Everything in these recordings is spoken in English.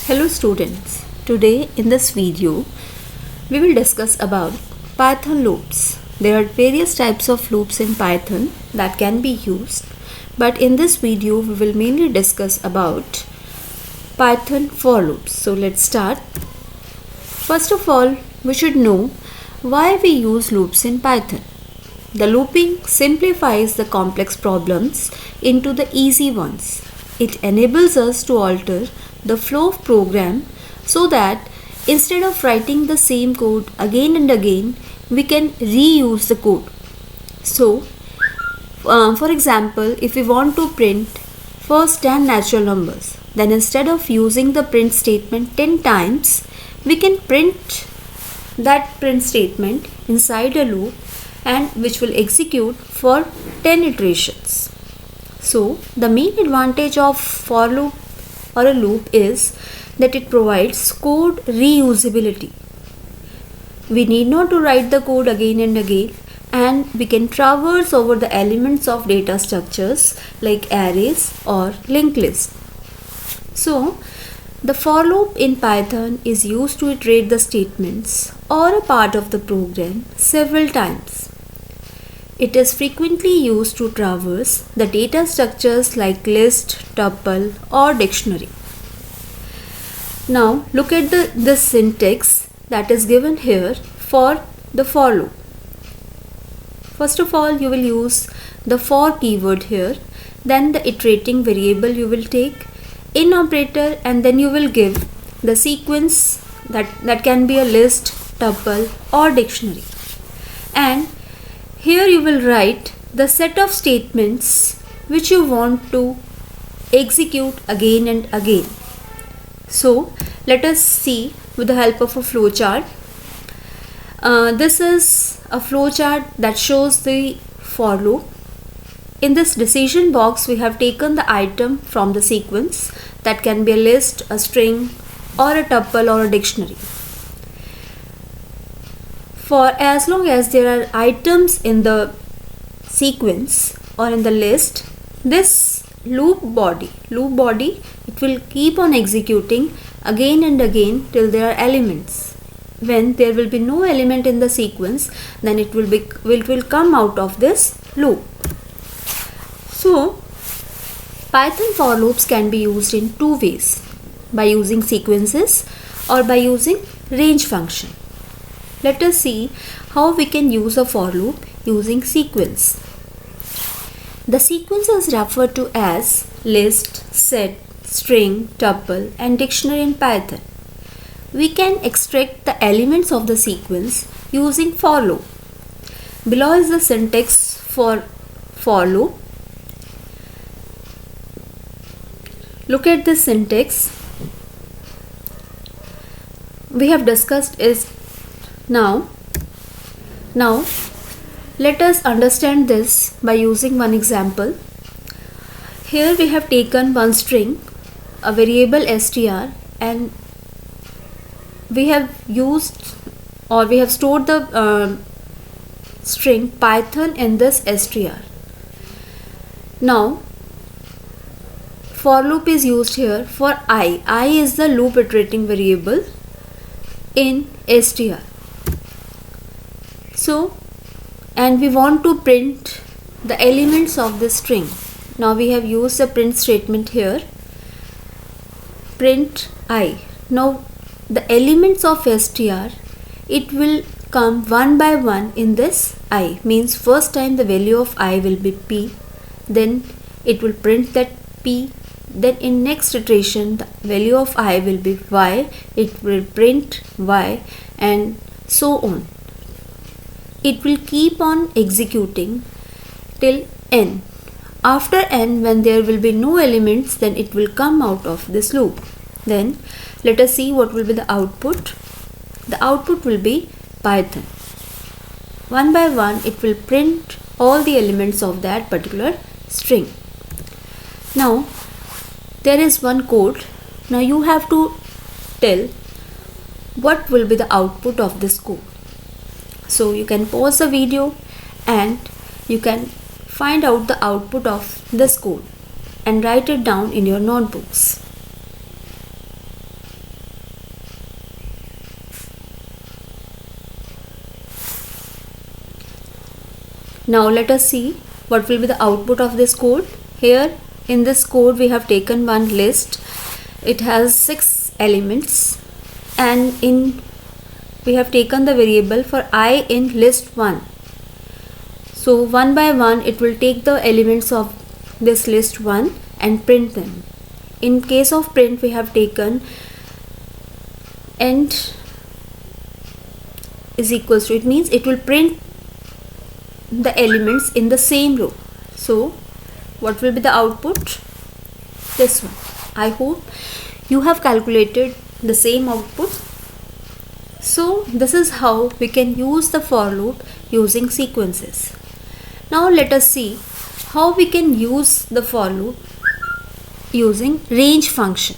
Hello students, today in this video we will discuss about Python loops. There are various types of loops in Python that can be used, but in this video we will mainly discuss about Python for loops. So let's start. First of all, we should know why we use loops in Python. The looping simplifies the complex problems into the easy ones. It enables us to alter the flow of program so that instead of writing the same code again and again, we can reuse the code. So, for example, if we want to print first 10 natural numbers, then instead of using the print statement 10 times, we can print that print statement inside a loop and which will execute for 10 iterations. So, the main advantage of for loop or a loop is that it provides code reusability. We need not to write the code again and again, and we can traverse over the elements of data structures like arrays or linked lists. So, the for loop in Python is used to iterate the statements or a part of the program several times. It is frequently used to traverse the data structures like list, tuple or dictionary. Now look at this syntax that is given here for the for loop. First of all, you will use the for keyword here, then the iterating variable you will take, in operator, and then you will give the sequence that can be a list, tuple or dictionary. And here you will write the set of statements which you want to execute again and again. So let us see with the help of a flowchart. This is a flowchart that shows the for loop. In this decision box, we have taken the item from the sequence that can be a list, a string or a tuple or a dictionary. For as long as there are items in the sequence or in the list, this loop body it will keep on executing again and again till there are elements. When there will be no element in the sequence, then it will come out of this loop. So Python for loops can be used in two ways, by using sequences or by using range function. Let us see how we can use a for loop using sequence. The sequence is referred to as list, set, string, tuple and dictionary in Python. We can extract the elements of the sequence using for loop. Below is the syntax for loop. Look at this syntax. We have discussed is now let us understand this by using one example. Here we have taken one string, a variable str, and we have used or we have stored the string Python in this str. Now for loop is used here for I. I is the loop iterating variable in str. So, and we want to print the elements of this string. Now we have used the print statement here, print I. Now the elements of str, it will come one by one in this I, means first time the value of I will be p, then it will print that p, then in next iteration the value of I will be y, it will print y, and so on. It will keep on executing till n. After n, when there will be no elements, then it will come out of this loop. Then let us see what will be the output. The output will be Python. One by one it will print all the elements of that particular string. Now there is one code. Now you have to tell what will be the output of this code. So you can pause the video and you can find out the output of this code and write it down in your notebooks. Now let us see what will be the output of this code. Here in this code we have taken one list. It has 6 elements, and we have taken the variable for I in list 1. So one by one it will take the elements of this list 1 and print them. In case of print we have taken end is equals to, it means it will print the elements in the same row. So what will be the output? This one. I hope you have calculated the same output. So this is how we can use the for loop using sequences. Now let us see how we can use the for loop using range function.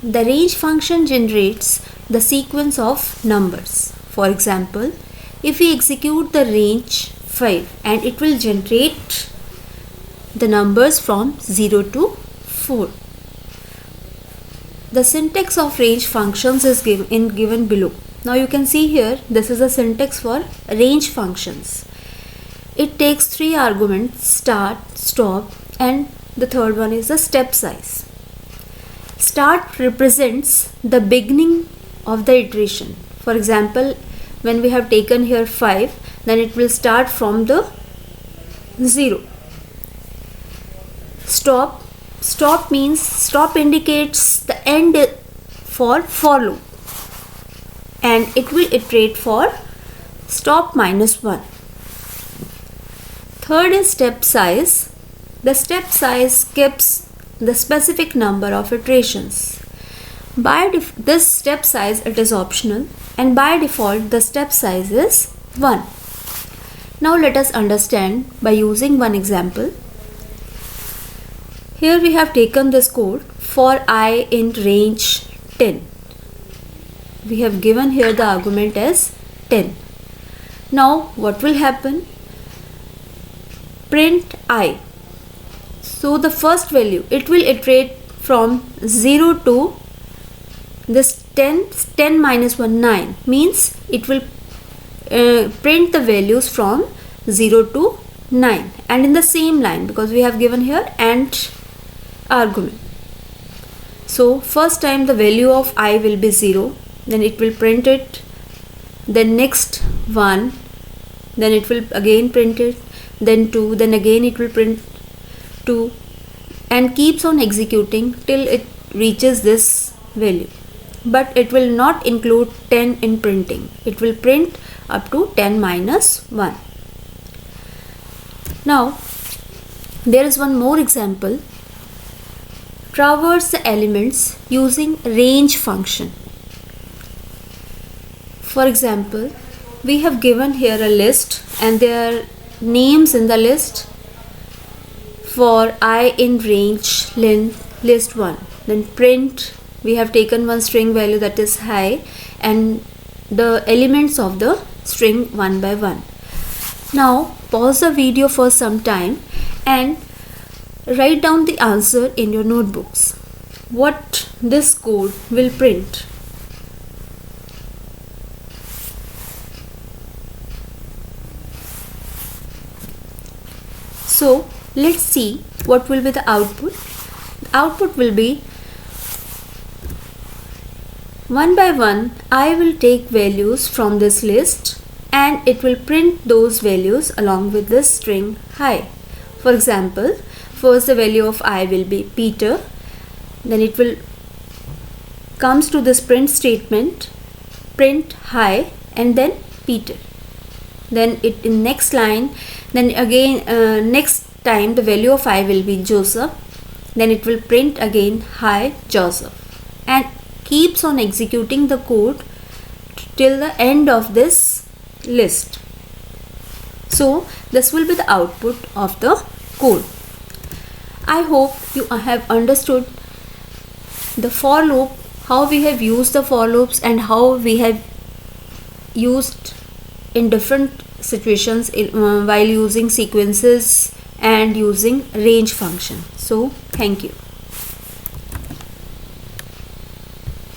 The range function generates the sequence of numbers. For example, if we execute the range 5, and it will generate the numbers from 0 to 4. The syntax of range functions is given below. Now you can see here, this is the syntax for range functions. It takes 3 arguments: start, stop, and the third one is the step size. Start represents the beginning of the iteration. For example, when we have taken here 5, then it will start from the 0. Stop means, stop indicates the end for loop, and it will iterate for stop -1. Third is step size. The step size keeps the specific number of iterations. This step size, it is optional, and by default the step size is 1. Now let us understand by using one example. Here we have taken this code for I in range 10. We have given here the argument as 10. Now what will happen? Print I. So the first value, it will iterate from 0 to this 10 minus 1, 9, means it will print the values from 0 to 9, and in the same line, because we have given here AND argument. So first time the value of I will be 0, then it will print it, then next 1, then it will again print it, then 2, then again it will print 2, and keeps on executing till it reaches this value. But it will not include 10 in printing. It will print up to 10 minus 1. Now there is one more example. Traverse the elements using range function. For example, we have given here a list, and there are names in the list for I in range list 1. Then print, we have taken one string value, that is hi, and the elements of the string one by one. Now pause the video for some time and write down the answer in your notebooks. What this code will print. So let's see what will be the output. The output will be, one by one I will take values from this list, and it will print those values along with this string hi. For example, first the value of I will be Peter, then it will comes to this print statement, print hi, and then Peter. Then it in next line, then again next time the value of I will be Joseph, then it will print again hi Joseph, and keeps on executing the code till the end of this list. So this will be the output of the code. I hope you have understood the for loop, how we have used the for loops, and how we have used in different situations while using sequences and using range function. So thank you.